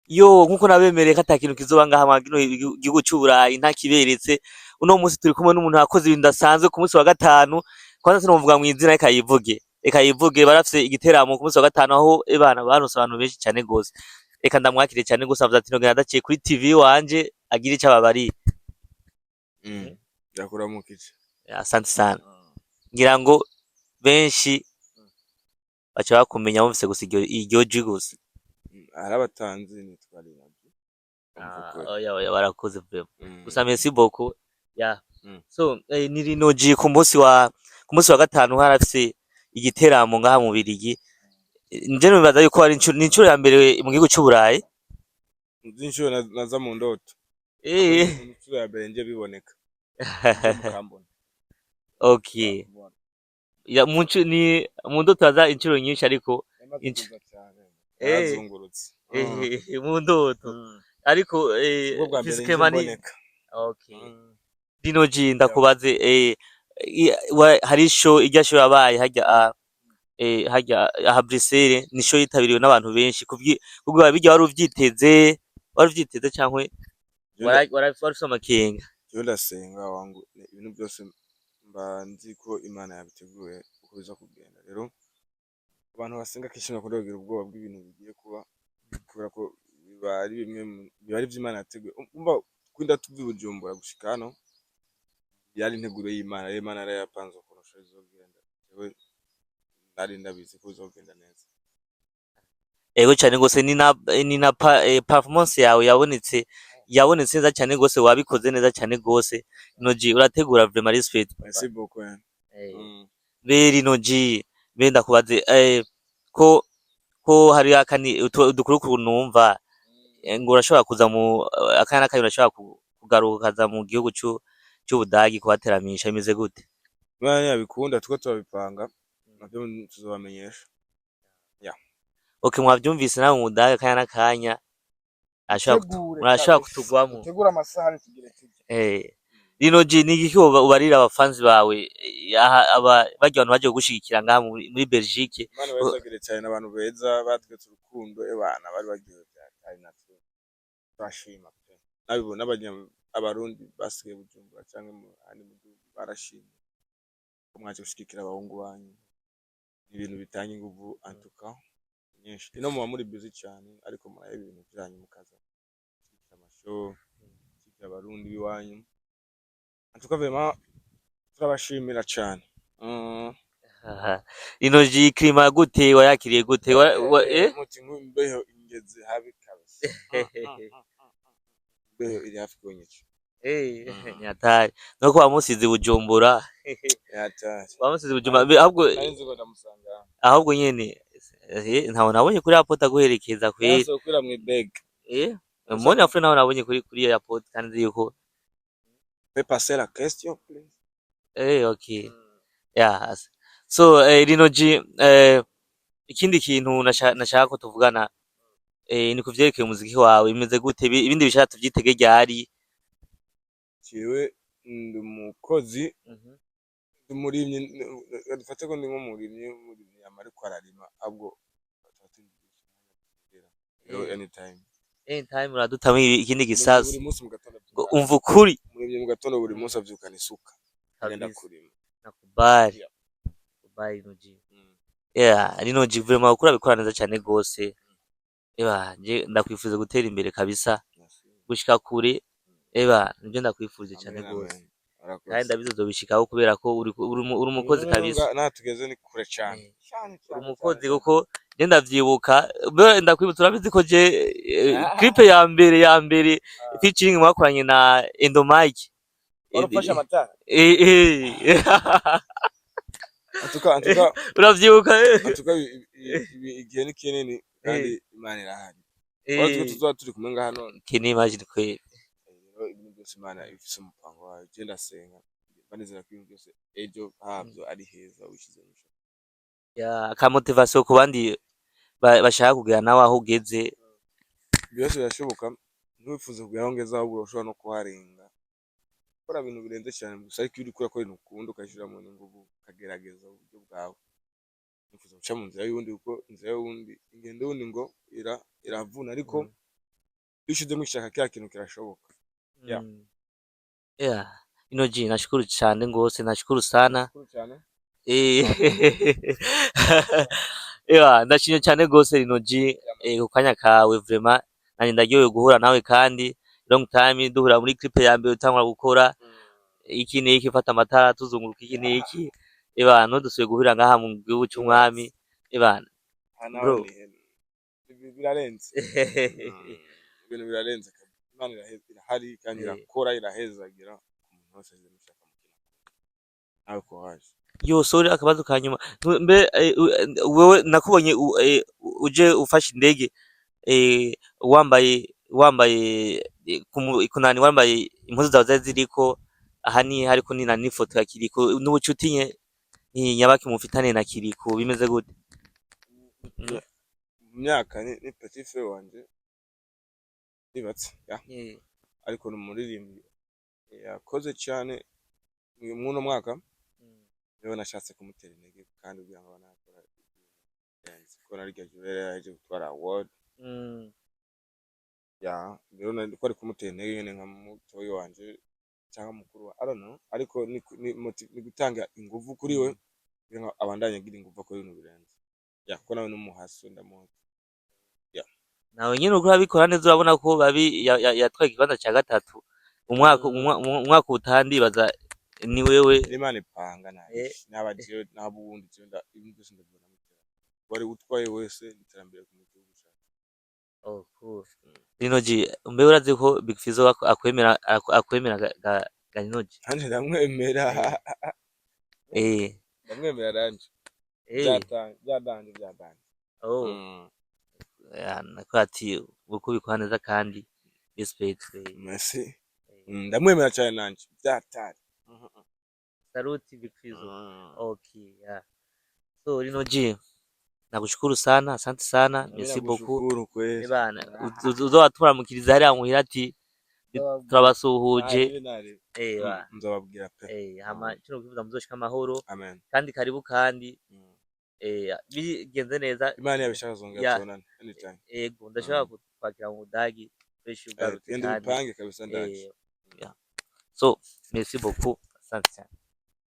yo nkuko nabemereye ko atakintu kizoba ngaha mwagino igihugu c'Uburayi ntakiberetse. Uno munsi turi kumwe n'umuntu yakoze ibintu bidasanzwe ku munsi wa gatanu, kwanza sinomuvuga mw'izina reka yivuge barafise igiteramo ku munsi wa gatanu aho ebana baronse abantu benshi cane gose. Reka ndamwakire cane gose avuze ati nogenda ndaciye kuri TV wanje agira ico ababariye. Ndakuramukije. Asante sana. Ngira ngo benshi baca bakumenya bumvise gusa iryo jwi gusa. Arabatanzi nitwa Rinaji. Oya barakoze vraiment. Gusa merci beaucoup. Yeah. So ni Rinoji ku munsi wa gatanu harafise igiteramo ngaha mu Birigi. Nje nibaza yuko ari incuro ya mbere mu gihugu c'Uburayi. Incuro naza mu ndoto. Incuro ya mbere nje biboneka. Okay. Ya mu ndoto haza incuro nyinshi ariko yazungurutse. Mu ndoto. Ariko physiquement. Okay. Rinoji ndakubaze hari show irya show yabaye hajya aha Bruxelles, ni show yitabiriwe n'abantu benshi kubwo babijya wari uvyiteze cankwe warafise amakenga. Yo ndasenga wangu ibintu byose mba nzi ko Imana yabiteguye uko biza kugenda. Rero abantu basenga kishimira ko dogira ubwoba bw'ibintu bigiye kuba kubera ko bari vy'Imana yateguye. Umva kwinda tuvi Bujumbura gushika hano yari integuro y'Imana. Imana yari yapanze ukuntu show izogenda. Yewe nari ndabizi ko izogenda neza. Ego cyane gose ni na performance yawe yabonetse neza cyane gose, wabikoze neza cyane gose. Rinoji urategura vraiment respect. Merci beaucoup. Rinoji ndakubaze ko hari akani udukuru kunumva ngo urashobora kuza mu akana kayo urashobora kugaruka kaza mu gihugu c'Ubudagi kubateramisha imeze gute? Imana yabikunda tuko tubipanga navyo tuzobamenyesha. Okay, mwavyumvise nawe mu Budagi akanya nakanya urashobora kutugwamo. Tegura amasaha nitugire tuje. Rinoji ni iki ubarira abafanzi bawe barya abantu baje gushigikira ngaha muri Belgique? Imana bazagire cyane abantu beza batwetse urukundo ebana bari bagiye cyane natwe. Bashima pe. Nabibona abarundi basigaye Bujumbura cyangwa mu andi mugihugu barashimye. Mwaje gushigikira abahungu banyu. Ibintu bitanye inguvu antuka nyinshi. Ino muba muri busy cyane ariko muraye ibintu byanyu mukaza. Amasho abarundi biwanyu. Antuka vraiment turabashimira cyane. Rinoji klima gute wayakiriye gute? Muti mbeho ingeze habi kabisa. Mbeho iri hafi konyica. Nyatari nuko wamusize Bujumbura. Nyatari Wamusize Bujumbura ahubwo nyene ntawo nabonye kuri airport aguherekeza kweri. Yaso kwira mu bag. Mbona afure nawo nabonye kuri airport kandi yuko peut passer la question please. Okay. Yeah. So Rinoji ikindi kintu nashaka ko tuvugana ni kuvyerekeye umuziki wawe imeze gute, ibindi bishaka tuvyitege ryari? Ciwe ndi umukozi umurimye dufate ko ndi nk'umurimye amariko ararima abwo anytime uradutamo ikindi gisasu buri munsi mu gatondo umva ukuri umurimye mu gatondo buri munsi avyukana isuka agenda kurima. Nakubali Rinoji. Rinoji vraiment ukura bikora neza cyane gose. Nje ndakwifuza gutera imbere kabisa gushika kure. Nje ndakwifuje cyane gose. Kandi ndabizo bishikaho kubera ko uri umukozi kabisa. Natugeze ni kure cyane. Uri umukozi kuko nje ndavyibuka ndakwibutsa urabizi ko je clip ya mbere featuring mwakoranye na Endomike. Warufasha amatara. Antuka uravyibuka igihe ni kinini kandi Imana irahari. Watwe tuzoba turi kumwe ngaha none. Kini imagine kweli. Ibintu byose Imana ifise umupango wayo. Je ndasenga banezera ko ibintu byose ejo havyo ari heza wishize musho. Ka motivation ku bandi bashaka kugera nawe aho ugeze. Byose birashoboka. Ntubifuze kugera aho ngeze ahubwo ushobora no kuharenga. Kora ibintu birenze cyane gusa ariko uri kura ko ibintu ukunda ukashira mu nguvu ukagerageza uburyo bwawe. Nifuza guca mu nzira y'undi kuko inzira y'undi ingendo y'undi ngo iravuna ariko ushizemo ishaka kila kintu kirashoboka. Yeah. Yeah. Inoji, nashukuru cyane ngose, nashukuru sana. Nashukuru cyane. Ndashimye cyane gose Inoji, ku kanya kawe vraiment. Nani ndaryohewe guhura nawe kandi long time duhura muri clip ya mbere utangura gukora. Iki niki fata amatara tuzunguruka iki niki. Ntudusuye guhurira ngaha mu gihugu cy'umwami. Bro. Birarenze. Ibintu birarenze. Imana irahari kandi irakora irahezagira umuntu wese azimushaka mukina. Nawe ko haje. Yo sorry akabazo kanyuma. Mbe wewe nakubonye uje ufashe indege wambaye kunani wambaye impuzu zawe zari ziriko ahani hariko ni nani foto ya Kiriko n'ubucuti nye nyabaki mufitane na Kiriko bimeze gute? Myaka ni petit frère wanje nibatse ya ariko n'umuririmbyi yakoze cyane muno mwaka niwe nashatse kumutera intege kandi kugira ngo banakora ko naryo jurere yaje gutwara award ya rero ndiko ari kumutera intege nyene nka mutoyi wanje cyangwa mukuru wa I don't know ariko ni gutanga ingufu kuri we kugira ngo abandanye agira ingufu ko ibintu birenze ya ko nawe n'umuhaso ndamuzi ya nawe nyine uko abikora neza urabona ko babi yatwaye ikibanza cya gatatu umwaka utandibaza ni wewe Imana ipanga naje nabagiye nabundi cyenda ibintu byose ndabona mutera wari utwaye wese iterambere ku gihugu cyacu. Oh cool. Inoji mbe urazi ko Big Fizzo akwemera ga Inoji? Hanje ndamwemera. Ndamwemera ranje. Byadanje. Oh. Nakwati uko bikora neza kandi respect. Merci. Ndamwemera cyane nanje. Byatari. Saluti Big Fizzo. Okay, yeah. So Inoji nakushukuru sana, asante sana, merci beaucoup. Bana, uzoturamukiriza hariya muhira ati turabasuhuje. Nzobabwira pe. Hama kino kivuza muzoshika amahoro. Amen. Kandi karibu kandi. Bigenze neza. Imana yabishaka zongera tubonana anytime. Yego, ndashaka kwakira mu Budagi fresh ugarutse kandi. Kandi bipange kabisa ndaje. So, merci beaucoup. Asante cyane.